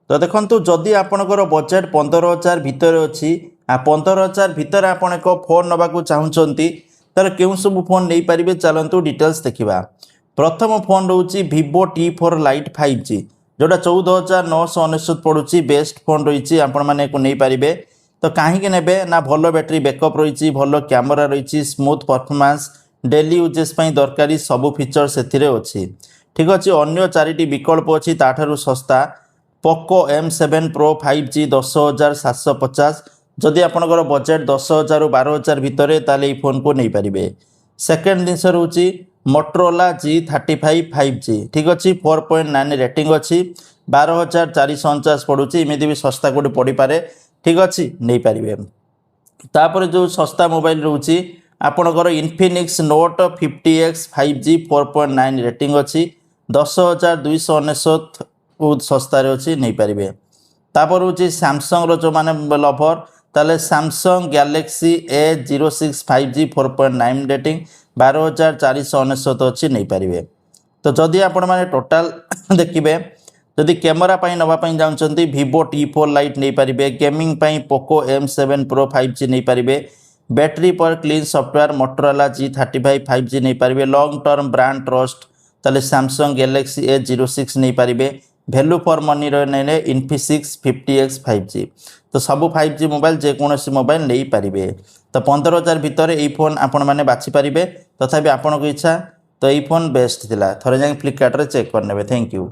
तो देखो जदि आपणकर बजेट 15,000 भितर अच्छी 15,000 भितर आपण एक फोन नवाक चाहूँगी तर क्यों सब फोन नहीं पारे चलतु डिटेल्स देखा। प्रथम फोन रोचे Vivo T4 Lite 5G जोटा 14,999 पड़ुची बेस्ट फोन रही आपण मैंने नहीं पारे। तो कहीं ने ना भल बैटेरी बैकअप रही भल कैमरा रही स्मूथ परफॉर्मेंस डेली यूजेस दरकारी सबू फीचर से अच्छी ठीक अच्छे। अन्य 4टी विकल्प अच्छी ताठू सस्ता पोको M7 Pro 5G 10,750 जदि आपंकर बजेट 10,000 ରୁ 12,000 भितर ताले फोन को नहीं पारे। सेकेंड जिनस रोची Motorola G35 5G ठीक अच्छे 4.9 रेटिंग अच्छी 12,449 पड़ुची इमिदी भी सस्ता कोटी पड़ पारे ठीक अच्छे नहीं पारे। तापर जो सस्ता मोबाइल रोची आपणकर Infinix Note 50X 5G 4.9 rating अच्छी 10,299 बहुत सस्तार अच्छी नहीं पारे। तापर हूँ सैमसंग जो मैंने लभर ताले Samsung Galaxy A06 5G 4.9 rating 12,499 अच्छी नहीं पारे। तो जदि आपण मैंने टोटाल देखिए जदि कैमरा नापी चाहते Vivo T4 Lite नहीं पारे, gaming Poco M7 Pro 5G नहीं पारे, बैटरी पर clean software Motorola G35 5G नहीं पारे, लॉन्ग टर्म ब्रांड ट्रस्ट ताले सैमसंग गैलेक्सी A06 नहीं पारे, वैल्यू फॉर मनी रही Infinix 50X 5G। तो सब 5G मोबाइल जेकोसी मोबाइल नहीं पारे। तो 15,000 भितर यही फोन आपण मैंने बाछि पारे तथापि आपण को इच्छा तो यही फोन बेस्ट थिला थरे जाए फ्लिपकार्ट रे चेक करने। Thank you.